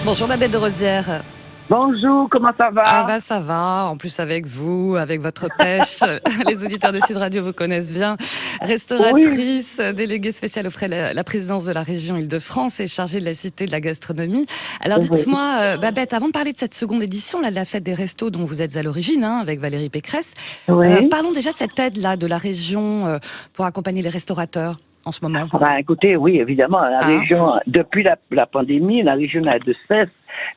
Bonjour Babette de Rosière. Bonjour, comment ça Ah va? bah ça va, en plus avec vous, avec votre pêche, les auditeurs de Sud Radio vous connaissent bien. Oui, Restauratrice, déléguée spéciale auprès de la présidence de la région Île-de-France et chargée de la cité de la gastronomie. Alors oui, dites-moi, Babette, avant de parler de cette seconde édition là, de la fête des restos dont vous êtes à l'origine, avec Valérie Pécresse, oui. parlons déjà de cette aide-là de la région pour accompagner les restaurateurs en ce moment. Ah ben, écoutez, oui, évidemment, la Hein. région, depuis la pandémie, la région n'a de cesse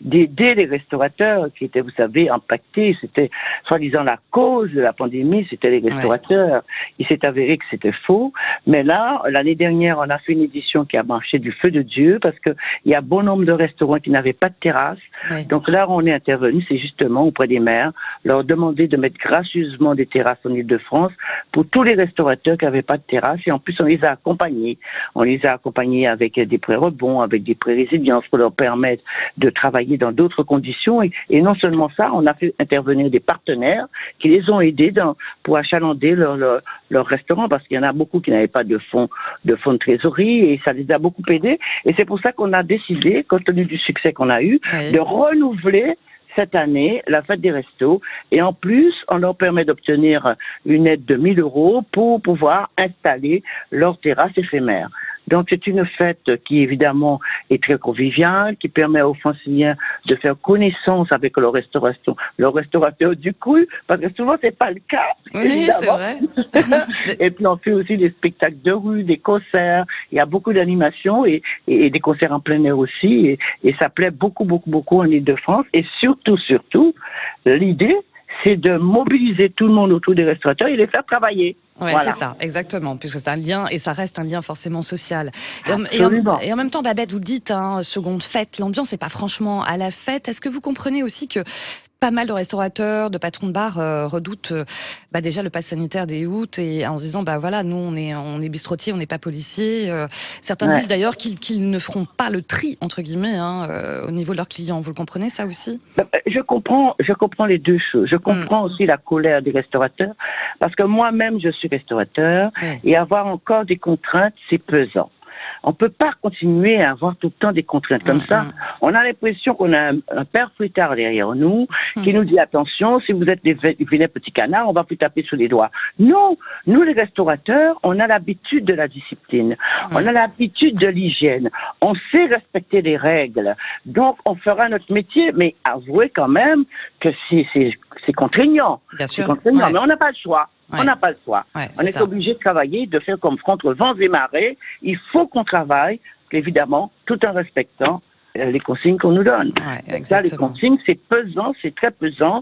d'aider les restaurateurs qui étaient, vous savez, impactés. C'était, soi-disant, la cause de la pandémie, c'était les Ouais. restaurateurs. Il s'est avéré que c'était faux. Mais là, l'année dernière, on a fait une édition qui a marché du feu de Dieu parce que il y a bon nombre de restaurants qui n'avaient pas de terrasse. Ouais. Donc là, on est intervenu, c'est justement auprès des maires, leur demander de mettre gracieusement des terrasses en Île-de-France pour tous les restaurateurs qui n'avaient pas de terrasse. Et en plus, on les a accompagnés. On les a accompagnés avec des prêts rebonds, avec des prêts résilience pour leur permettre de travailler dans d'autres conditions. Et non seulement ça, on a fait intervenir des partenaires qui les ont aidés pour achalander leur restaurant parce qu'il y en a beaucoup qui n'avaient pas de fonds de trésorerie et ça les a beaucoup aidés. Et c'est pour ça qu'on a décidé, compte tenu du succès qu'on a eu, de Ouais. renouveler cette année la fête des restos et en plus on leur permet d'obtenir une aide de 1 000 € pour pouvoir installer leur terrasse éphémère. Donc c'est une fête qui évidemment est très conviviale, qui permet aux Franciliens de faire connaissance avec leur restaurateur du cru, parce que souvent c'est pas le cas, Oui, c'est évidemment. vrai. Et puis on fait aussi des spectacles de rue, des concerts, il y a beaucoup d'animations et des concerts en plein air aussi, et ça plaît beaucoup, beaucoup, beaucoup en Île-de-France, et surtout, l'idée, c'est de mobiliser tout le monde autour des restaurateurs et les faire travailler. Ouais, c'est Voilà. ça, exactement, puisque c'est un lien et ça reste un lien forcément social. Absolument. Et en même temps, Babette, vous le dites, seconde fête, l'ambiance n'est pas franchement à la fête. Est-ce que vous comprenez aussi que pas mal de restaurateurs, de patrons de bars redoutent déjà le pass sanitaire dès août et en se disant bah voilà, nous on est bistrotier, on n'est pas policier. Certains Ouais. disent d'ailleurs qu'ils ne feront pas le tri entre guillemets au niveau de leurs clients. Vous le comprenez ça aussi? Je comprends les deux choses. Je Hmm. comprends aussi la colère des restaurateurs, parce que moi-même, je suis restaurateur, Oui. et avoir encore des contraintes, c'est pesant. On ne peut pas continuer à avoir tout le temps des contraintes comme Hmm, ça. hmm. On a l'impression qu'on a un père fouettard derrière nous Hmm. qui nous dit attention, si vous êtes des vilains petits canards, on va vous taper sur les doigts. Non, nous les restaurateurs, on a l'habitude de la discipline, on Hmm. a l'habitude de l'hygiène, on sait respecter les règles. Donc on fera notre métier, mais avouez quand même que c'est contraignant. Bien C'est sûr. contraignant, Ouais. mais on n'a pas le choix. On Ouais. n'a pas le choix. Ouais, On c'est est ça. obligé de travailler, de faire comme contre vents et marées. Il faut qu'on travaille, évidemment, tout en respectant les consignes qu'on nous donne. Ouais, Donc ça, les exactement. consignes, c'est pesant, c'est très pesant.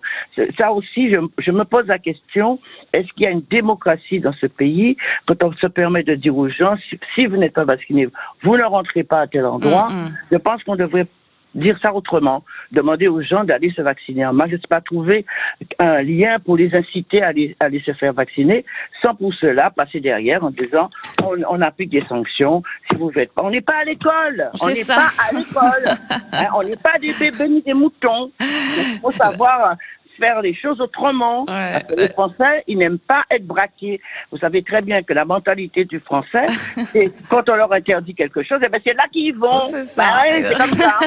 Ça aussi, je me pose la question, est-ce qu'il y a une démocratie dans ce pays quand on se permet de dire aux gens, si vous n'êtes pas vacciné, vous ne rentrez pas à tel Hmm, endroit? hmm. Je pense qu'on devrait dire ça autrement, demander aux gens d'aller se vacciner. Moi, je ne sais pas trouver un lien pour les inciter à aller se faire vacciner, sans pour cela passer derrière en disant on applique des sanctions si vous ne faites pas. On n'est pas à l'école, on C'est n'est ça. pas à l'école, hein, on n'est pas des bébés ni des moutons. Donc, il faut savoir faire les choses autrement. Ouais, Parce que les Français, ils n'aiment pas être braqués. Vous savez très bien que la mentalité du Français, c'est quand on leur interdit quelque chose, eh ben c'est là qu'ils vont. c'est Ben ça. oui, c'est comme ça.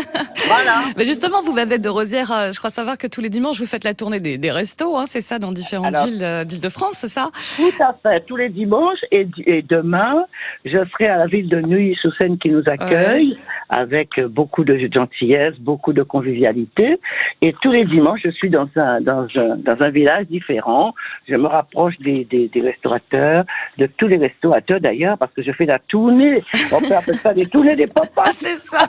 Voilà. Mais justement, vous, Babette de Rosière, je crois savoir que tous les dimanches, vous faites la tournée des restos, c'est ça, dans différentes Alors, villes d'Île-de-France, c'est ça? tout à fait, tous les dimanches et demain, je serai à la ville de Neuilly-sur-Seine qui nous Ouais. accueille avec beaucoup de gentillesse, beaucoup de convivialité. Et tous les dimanches, je suis dans un village différent. Je me rapproche des restaurateurs, de tous les restaurateurs d'ailleurs, parce que je fais la tournée. On peut appeler ça des tournées des Ah, papas. c'est ça.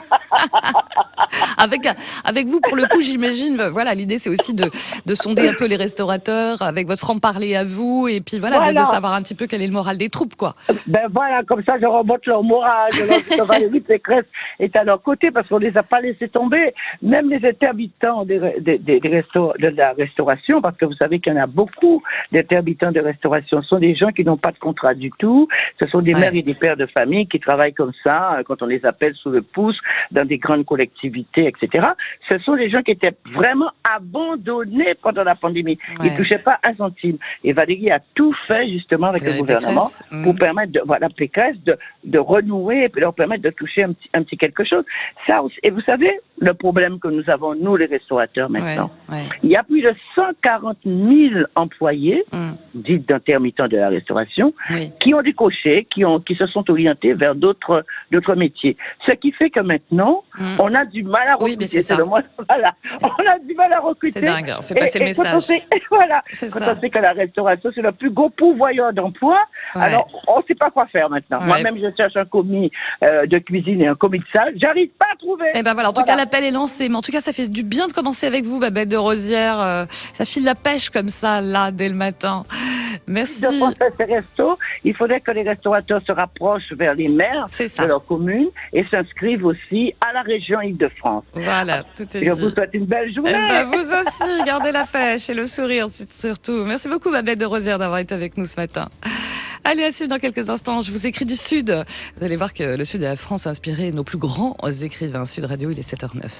Avec, avec vous, pour le coup, j'imagine, voilà, l'idée, c'est aussi de sonder un peu les restaurateurs avec votre franc-parler à vous et puis voilà, de Voilà. savoir un petit peu quel est le moral des troupes, quoi. Ben voilà, comme ça, je remonte leur morale. Je leur dis que Valérie Pécresse est à leur côté parce qu'on les a pas laissés tomber. Même les intermittents de la restauration, parce que vous savez qu'il y en a beaucoup d'intermittents de restauration, ce sont des gens qui n'ont pas de contrat du tout. Ce sont des mères Ouais. et des pères de famille qui travaillent comme ça, quand on les appelle sous le pouce, dans des grandes collectivités activités, etc. Ce sont des gens qui étaient vraiment abandonnés pendant la pandémie. Ils ne touchaient pas un centime. Et Valérie a tout fait justement avec le gouvernement pour permettre, Pécresse, de renouer et leur permettre de toucher un petit quelque chose. Ça aussi. Et vous savez, le problème que nous avons, nous les restaurateurs maintenant, il y a plus de 140 000 employés, dits d'intermittents de la restauration, qui ont décoché, qui se sont orientés vers d'autres métiers. Ce qui fait que maintenant, on a du mal à recruter. Oui, c'est ça. On a du mal à recruter. C'est dingue, on fait passer le message. Quand on sait que la restauration, c'est le plus gros pourvoyeur d'emploi, alors on ne sait pas quoi faire maintenant. Moi-même, je cherche un commis de cuisine et un commis de salle. J'arrive pas à trouver. Eh ben voilà, en tout cas, l'appel est lancé. Mais en tout cas, ça fait du bien de commencer avec vous, Babette de Rosières. Ça file la pêche comme ça, là, dès le matin. Merci. De penser à ces restos, il faudrait que les restaurateurs se rapprochent vers les maires de leur commune et s'inscrivent aussi à la région Île-de-France. Voilà, tout est dit. Je vous souhaite une belle journée. Vous aussi, gardez la pêche et le sourire surtout. Merci beaucoup, Babette de Rosières, d'avoir été avec nous ce matin. Allez, à suivre dans quelques instants. Je vous écris du Sud. Vous allez voir que le Sud de la France a inspiré nos plus grands écrivains. Sud Radio, il est 7h09.